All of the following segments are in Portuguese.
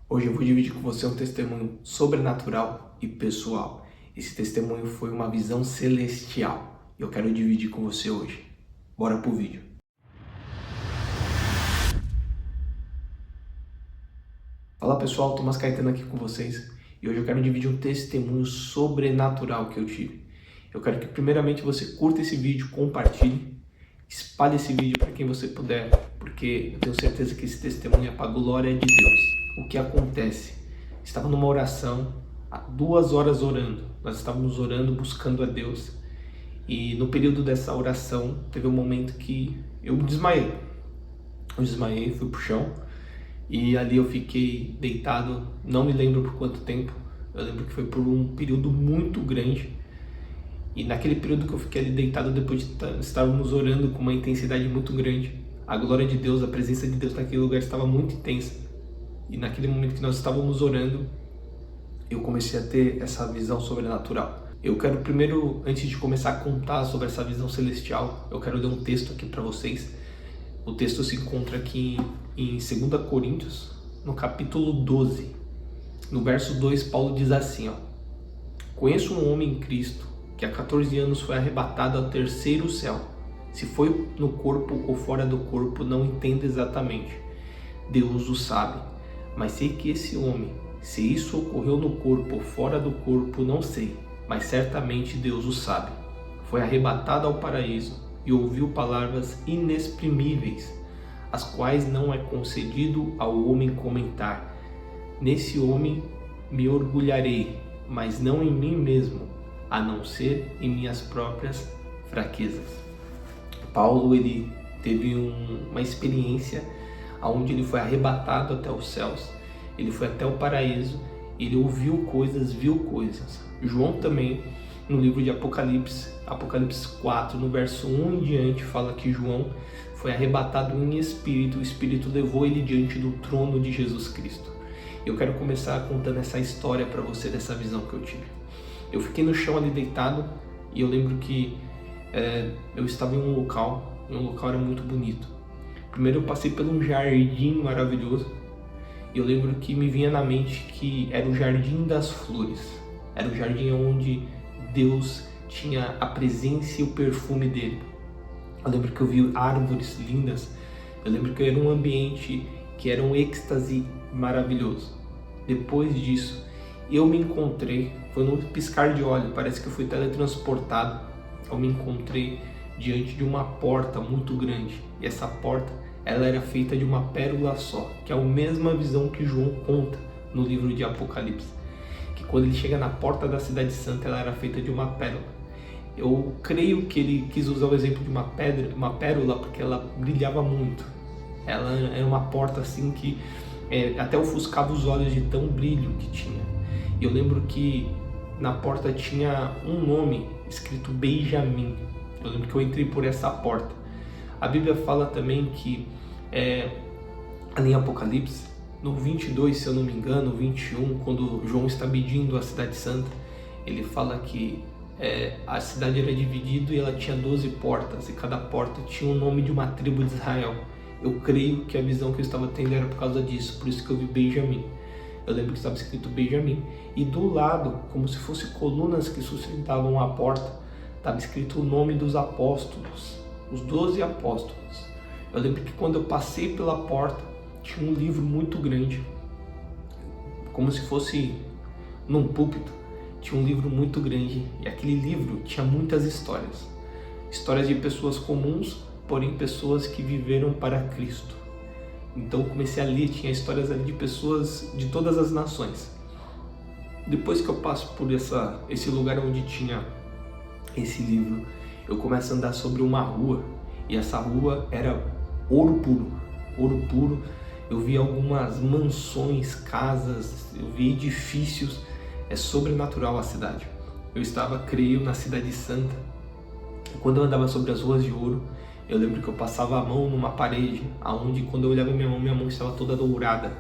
Hoje eu vou dividir com você um testemunho sobrenatural e pessoal. Esse testemunho foi uma visão celestial e eu quero dividir com você hoje. Bora pro vídeo. Fala pessoal, Thomas Caetano aqui com vocês e hoje eu quero dividir um testemunho sobrenatural que eu tive. Eu quero que primeiramente você curta esse vídeo, compartilhe, espalhe esse vídeo para quem você puder, porque eu tenho certeza que esse testemunho é para a glória de Deus. O que acontece? Estava numa oração, há 2 horas orando, nós estávamos orando, buscando a Deus, e no período dessa oração teve um momento que eu desmaiei. Fui pro chão e ali eu fiquei deitado, não me lembro por quanto tempo, eu lembro que foi por um período muito grande. E naquele período que eu fiquei ali deitado, depois de estarmos orando com uma intensidade muito grande, a glória de Deus, a presença de Deus naquele lugar estava muito intensa. E naquele momento que nós estávamos orando, eu comecei a ter essa visão sobrenatural. Eu quero primeiro, antes de começar a contar sobre essa visão celestial, eu quero ler um texto aqui para vocês. O texto se encontra aqui em 2 Coríntios, no capítulo 12. No verso 2, Paulo diz assim, Conheço um homem em Cristo, que há 14 anos foi arrebatado ao terceiro céu. Se foi no corpo ou fora do corpo, não entendo exatamente. Deus o sabe. Mas sei que esse homem, se isso ocorreu no corpo ou fora do corpo, não sei. Mas certamente Deus o sabe. Foi arrebatado ao paraíso e ouviu palavras inexprimíveis, as quais não é concedido ao homem comentar. Nesse homem me orgulharei, mas não em mim mesmo, a não ser em minhas próprias fraquezas. Paulo, ele teve uma experiência onde ele foi arrebatado até os céus, ele foi até o paraíso, ele ouviu coisas, viu coisas. João também, no livro de Apocalipse 4, no verso 1 em diante, fala que João foi arrebatado em espírito, o Espírito levou ele diante do trono de Jesus Cristo. Eu quero começar contando essa história para você, dessa visão que eu tive. Eu fiquei no chão ali deitado e eu lembro que eu estava em um local era muito bonito. Primeiro eu passei por um jardim maravilhoso e eu lembro que me vinha na mente que era o Jardim das Flores. Era o jardim onde Deus tinha a presença e o perfume dele. Eu lembro que eu vi árvores lindas, eu lembro que era um ambiente que era um êxtase maravilhoso. Depois disso, eu me encontrei, foi num piscar de olho, parece que eu fui teletransportado. Eu me encontrei diante de uma porta muito grande, e essa porta, ela era feita de uma pérola só, que é a mesma visão que João conta no livro de Apocalipse, que quando ele chega na porta da cidade santa, ela era feita de uma pérola. Eu creio que ele quis usar o exemplo de uma pérola, porque ela brilhava muito. Ela era uma porta assim que até ofuscava os olhos de tão brilho que tinha. Eu lembro que na porta tinha um nome escrito Benjamim. Eu lembro que eu entrei por essa porta. A Bíblia fala também que ali em Apocalipse, no 22, se eu não me engano, 21, quando João está medindo a cidade santa, ele fala que a cidade era dividida e ela tinha 12 portas, e cada porta tinha o nome de uma tribo de Israel. Eu creio que a visão que eu estava tendo era por causa disso, por isso que eu vi Benjamim. Eu lembro que estava escrito Benjamim, e do lado, como se fossem colunas que sustentavam a porta, estava escrito o nome dos apóstolos, os 12 apóstolos. Eu lembro que quando eu passei pela porta, tinha um livro muito grande, como se fosse num púlpito, tinha um livro muito grande, e aquele livro tinha muitas histórias. Histórias de pessoas comuns, porém pessoas que viveram para Cristo. Então eu comecei a ler, tinha histórias ali de pessoas de todas as nações. Depois que eu passo por esse lugar onde tinha esse livro, eu começo a andar sobre uma rua, e essa rua era ouro puro, ouro puro. Eu vi algumas mansões, casas, eu vi edifícios, é sobrenatural a cidade. Eu estava, creio, na cidade santa. Quando eu andava sobre as ruas de ouro, eu lembro que eu passava a mão numa parede, aonde quando eu olhava minha mão estava toda dourada.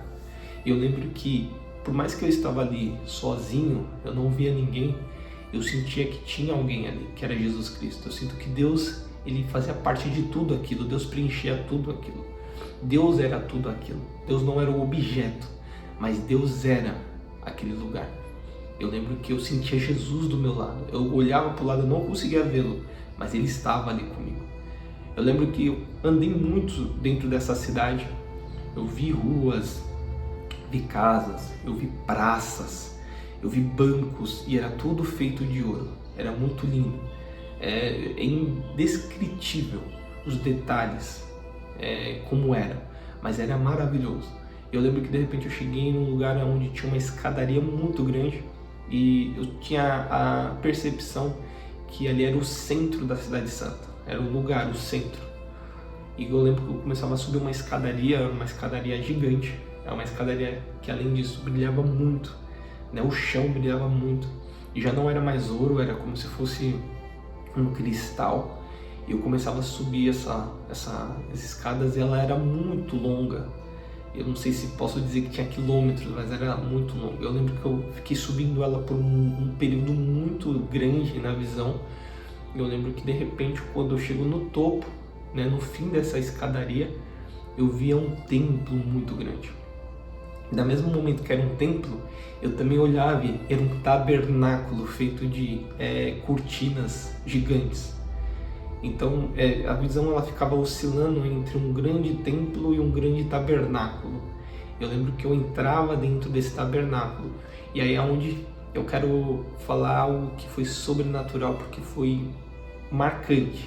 E eu lembro que, por mais que eu estava ali sozinho, eu não via ninguém, eu sentia que tinha alguém ali, que era Jesus Cristo. Eu sinto que Deus, ele fazia parte de tudo aquilo, Deus preenchia tudo aquilo. Deus era tudo aquilo, Deus não era o objeto, mas Deus era aquele lugar. Eu lembro que eu sentia Jesus do meu lado. Eu olhava para o lado, eu não conseguia vê-lo, mas Ele estava ali comigo. Eu lembro que eu andei muito dentro dessa cidade. Eu vi ruas, vi casas, eu vi praças, eu vi bancos e era tudo feito de ouro. Era muito lindo. É indescritível os detalhes, como era, mas era maravilhoso. Eu lembro que de repente eu cheguei num lugar onde tinha uma escadaria muito grande e eu tinha a percepção que ali era o centro da Cidade Santa, era o lugar, o centro. E eu lembro que eu começava a subir uma escadaria gigante, uma escadaria que além disso brilhava muito, né? O chão brilhava muito e já não era mais ouro, era como se fosse um cristal. E eu começava a subir essas escadas e ela era muito longa. Eu não sei se posso dizer que tinha quilômetros, mas era muito longa. Eu lembro que eu fiquei subindo ela por um período muito grande na visão. Eu lembro que de repente, quando eu chego no topo, né, no fim dessa escadaria, eu via um templo muito grande. E no mesmo momento que era um templo, eu também olhava e era um tabernáculo feito de cortinas gigantes. Então a visão ela ficava oscilando entre um grande templo e um grande tabernáculo. Eu lembro que eu entrava dentro desse tabernáculo e aí é onde eu quero falar algo que foi sobrenatural, porque foi marcante.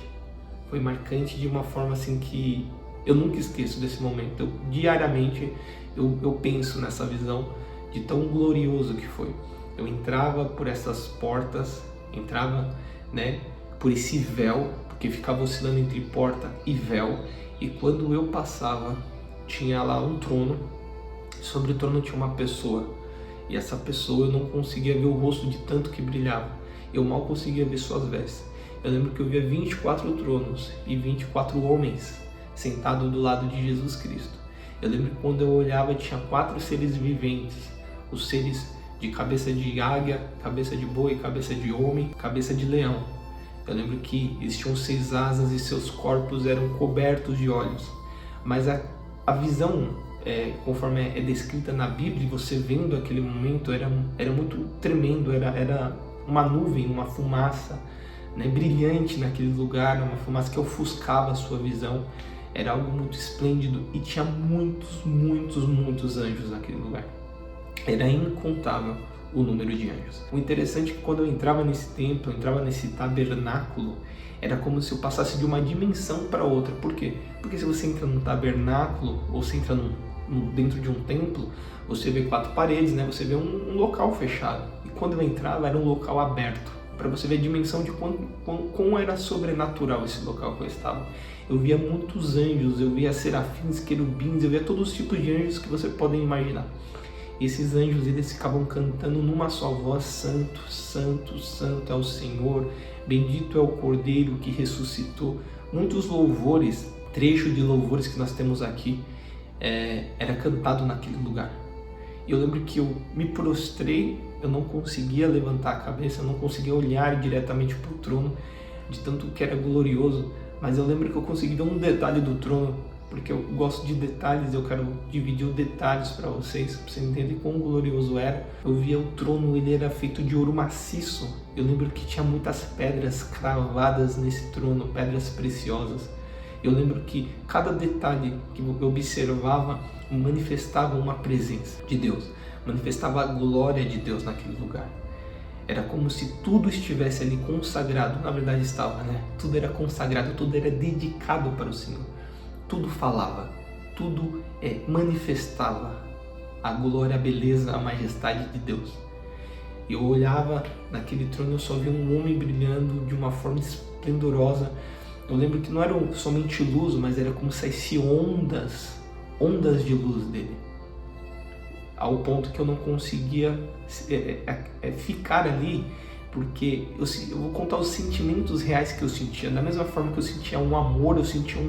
Foi marcante de uma forma assim que eu nunca esqueço desse momento. Diariamente eu penso nessa visão de tão glorioso que foi. Eu entrava por essas portas, entrava, né, por esse véu, porque ficava oscilando entre porta e véu, e quando eu passava, tinha lá um trono, sobre o trono tinha uma pessoa, e essa pessoa eu não conseguia ver o rosto de tanto que brilhava, eu mal conseguia ver suas vestes. Eu lembro que eu via 24 tronos e 24 homens sentados do lado de Jesus Cristo. Eu lembro que quando eu olhava tinha 4 seres viventes, os seres de cabeça de águia, cabeça de boi, cabeça de homem, cabeça de leão. Eu lembro que eles tinham 6 asas e seus corpos eram cobertos de olhos. Mas a visão, conforme é descrita na Bíblia, você vendo aquele momento, era muito tremendo, era uma nuvem, uma fumaça, né, brilhante naquele lugar, uma fumaça que ofuscava a sua visão. Era algo muito esplêndido e tinha muitos, muitos, muitos anjos naquele lugar. Era incontável o número de anjos. O interessante é que quando eu entrava nesse templo, eu entrava nesse tabernáculo, era como se eu passasse de uma dimensão para outra. Por quê? Porque se você entra num tabernáculo ou você entra dentro de um templo, você vê 4 paredes, né? Você vê um local fechado. E quando eu entrava, era um local aberto, para você ver a dimensão de como era sobrenatural esse local que eu estava. Eu via muitos anjos, eu via serafins, querubins, eu via todos os tipos de anjos que você pode imaginar. E esses anjos, eles ficavam cantando numa só voz: Santo, Santo, Santo é o Senhor, bendito é o Cordeiro que ressuscitou. Muitos louvores, trecho de louvores que nós temos aqui, era cantado naquele lugar. E eu lembro que eu me prostrei, eu não conseguia levantar a cabeça, eu não conseguia olhar diretamente para o trono, de tanto que era glorioso. Mas eu lembro que eu consegui ver um detalhe do trono, porque eu gosto de detalhes, eu quero dividir os detalhes para vocês entenderem quão glorioso era. Eu via o trono, ele era feito de ouro maciço. Eu lembro que tinha muitas pedras cravadas nesse trono, pedras preciosas. Eu lembro que cada detalhe que eu observava manifestava uma presença de Deus, manifestava a glória de Deus naquele lugar. Era como se tudo estivesse ali consagrado, na verdade estava, né? Tudo era consagrado, tudo era dedicado para o Senhor. Tudo falava, tudo manifestava a glória, a beleza, a majestade de Deus. Eu olhava naquele trono, eu só via um homem brilhando de uma forma esplendorosa. Eu lembro que não era somente luz, mas era como se saíssem ondas de luz dele. Ao ponto que eu não conseguia ficar ali, porque eu vou contar os sentimentos reais que eu sentia. Da mesma forma que eu sentia um amor, eu sentia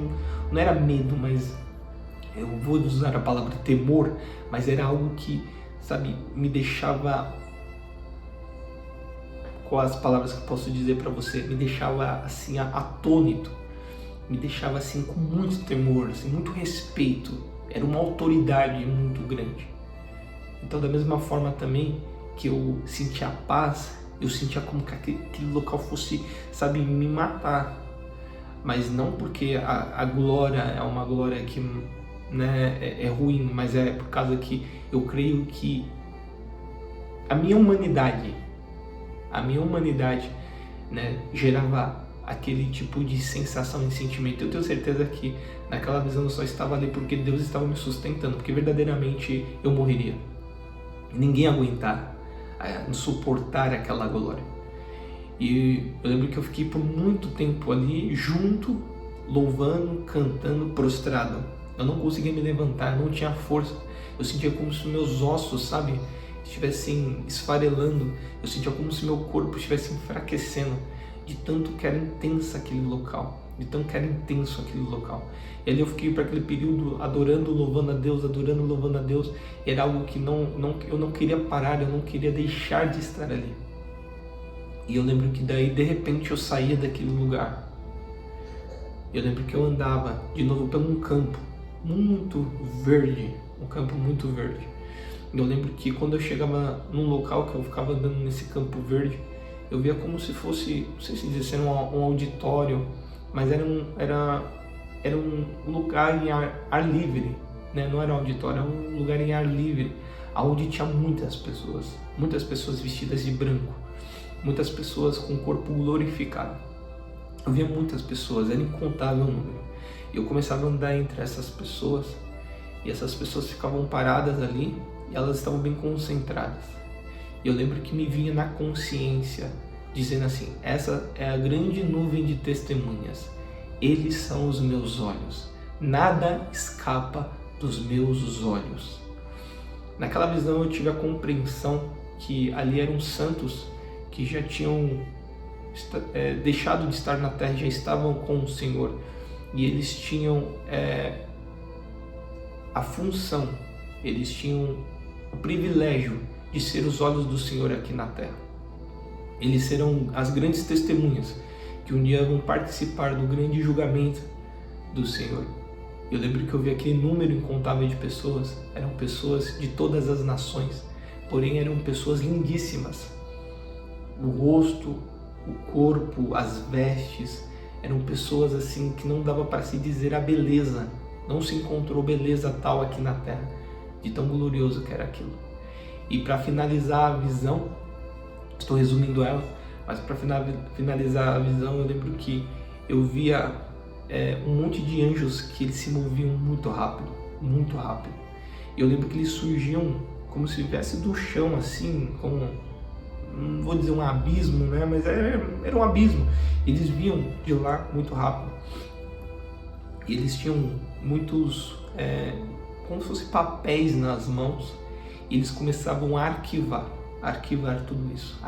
não era medo, mas eu vou usar a palavra temor, mas era algo que, sabe, me deixava, com as palavras que eu posso dizer para você, me deixava assim atônito, me deixava assim com muito temor, assim, muito respeito. Era uma autoridade muito grande. Então, da mesma forma também que eu sentia paz, eu sentia como que aquele local fosse, sabe, me matar. Mas não porque a glória é uma glória que, né, é ruim, mas é por causa que eu creio que a minha humanidade, né, gerava aquele tipo de sensação e sentimento. Eu tenho certeza que naquela visão eu só estava ali porque Deus estava me sustentando, porque verdadeiramente eu morreria. Ninguém ia aguentar, suportar aquela glória. E eu lembro que eu fiquei por muito tempo ali junto, louvando, cantando, prostrado. Eu não conseguia me levantar, não tinha força. Eu sentia como se meus ossos, sabe, estivessem esfarelando. Eu sentia como se meu corpo estivesse enfraquecendo, de tanto que era intenso aquele local, de tanto que era intenso aquele local. E ali eu fiquei para aquele período adorando, louvando a Deus, adorando, louvando a Deus. Era algo que eu não queria parar, eu não queria deixar de estar ali. E eu lembro que daí, de repente, eu saía daquele lugar. Eu lembro que eu andava de novo por um campo muito verde, um campo muito verde. Eu lembro que quando eu chegava num local que eu ficava andando nesse campo verde, eu via como se fosse, não sei se dizer, um auditório, mas era um lugar em ar livre, né? Não era um auditório, era um lugar em ar livre, onde tinha muitas pessoas vestidas de branco, muitas pessoas com o corpo glorificado. Eu via muitas pessoas, era incontável o número. Eu começava a andar entre essas pessoas, e essas pessoas ficavam paradas ali, e elas estavam bem concentradas. E eu lembro que me vinha na consciência, dizendo assim: essa é a grande nuvem de testemunhas, eles são os meus olhos, nada escapa dos meus olhos. Naquela visão eu tive a compreensão que ali eram santos que já tinham deixado de estar na terra, já estavam com o Senhor, e eles tinham a função, eles tinham o privilégio de ser os olhos do Senhor aqui na terra. Eles serão as grandes testemunhas que um dia vão participar do grande julgamento do Senhor. Eu lembro que eu vi aquele número incontável de pessoas, eram pessoas de todas as nações, porém eram pessoas lindíssimas. O rosto, o corpo, as vestes, eram pessoas assim que não dava para se dizer a beleza, não se encontrou beleza tal aqui na terra, de tão glorioso que era aquilo. E para finalizar a visão, estou resumindo ela, mas para finalizar a visão, eu lembro que eu via um monte de anjos que eles se moviam muito rápido, muito rápido. E eu lembro que eles surgiam como se viesse do chão, assim, como, não vou dizer um abismo, né? Mas era um abismo. Eles vinham de lá muito rápido. E eles tinham muitos, como se fossem papéis nas mãos. E eles começavam a arquivar tudo isso.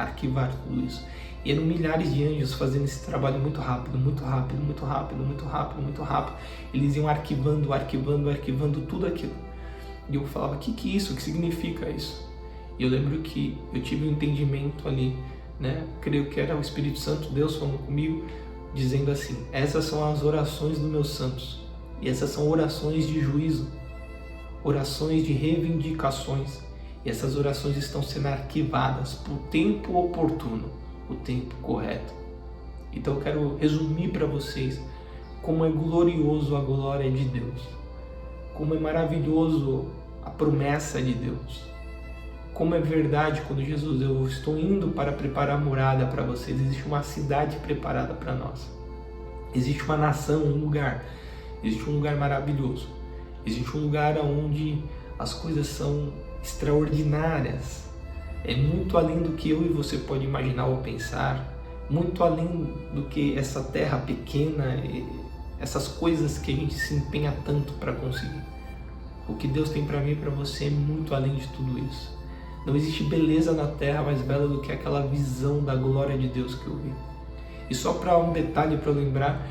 E eram milhares de anjos fazendo esse trabalho muito rápido, muito rápido, muito rápido, muito rápido, muito rápido. Eles iam arquivando tudo aquilo. E eu falava: que é isso? O que significa isso? E eu lembro que eu tive um entendimento ali, né? Creio que era o Espírito Santo, Deus falando comigo, dizendo assim: essas são as orações dos meus santos. E essas são orações de juízo, orações de reivindicações. E essas orações estão sendo arquivadas por tempo oportuno, o tempo correto. Então eu quero resumir para vocês como é glorioso a glória de Deus, como é maravilhoso a promessa de Deus, como é verdade quando Jesus: eu estou indo para preparar morada para vocês. Existe uma cidade preparada para nós, existe uma nação, um lugar, existe um lugar maravilhoso, existe um lugar onde as coisas são extraordinárias, é muito além do que eu e você pode imaginar ou pensar, muito além do que essa terra pequena, essas coisas que a gente se empenha tanto para conseguir. O que Deus tem para mim e para você é muito além de tudo isso. Não existe beleza na terra mais bela do que aquela visão da glória de Deus que eu vi. E só para um detalhe para eu lembrar,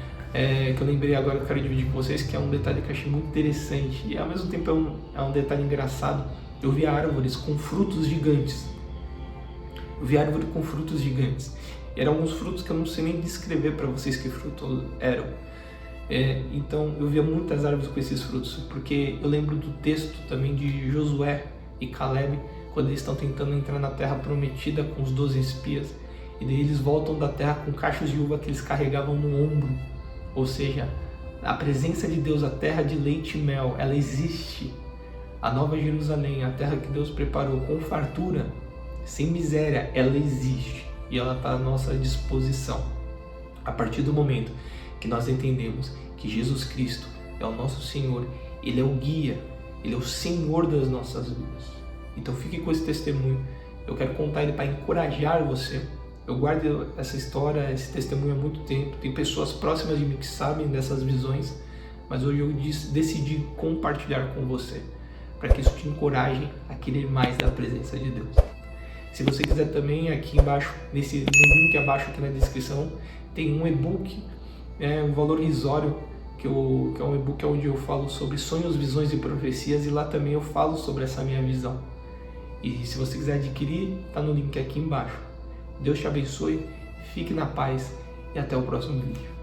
que eu lembrei agora, eu quero dividir com vocês, que é um detalhe que eu achei muito interessante e ao mesmo tempo é um detalhe engraçado. Eu vi árvores com frutos gigantes. Eram uns frutos que eu não sei nem descrever para vocês que frutos eram. Então eu via muitas árvores com esses frutos, porque eu lembro do texto também de Josué, e Caleb, quando eles estão tentando entrar na terra prometida com os 12 espias, e daí eles voltam da terra com cachos de uva que eles carregavam no ombro. Ou seja, a presença de Deus, a terra de leite e mel, ela existe. A Nova Jerusalém, a terra que Deus preparou com fartura, sem miséria, ela existe e ela está à nossa disposição. A partir do momento que nós entendemos que Jesus Cristo é o nosso Senhor, Ele é o guia, Ele é o Senhor das nossas vidas. Então fique com esse testemunho, eu quero contar ele para encorajar você. Eu guardo essa história, esse testemunho há muito tempo, tem pessoas próximas de mim que sabem dessas visões, mas hoje eu decidi compartilhar com você, para que isso te encoraje a querer mais da presença de Deus. Se você quiser também, aqui embaixo, no link abaixo aqui na descrição, tem um e-book, um valor irrisório, que é um e-book onde eu falo sobre sonhos, visões e profecias, e lá também eu falo sobre essa minha visão. E se você quiser adquirir, está no link aqui embaixo. Deus te abençoe, fique na paz e até o próximo vídeo.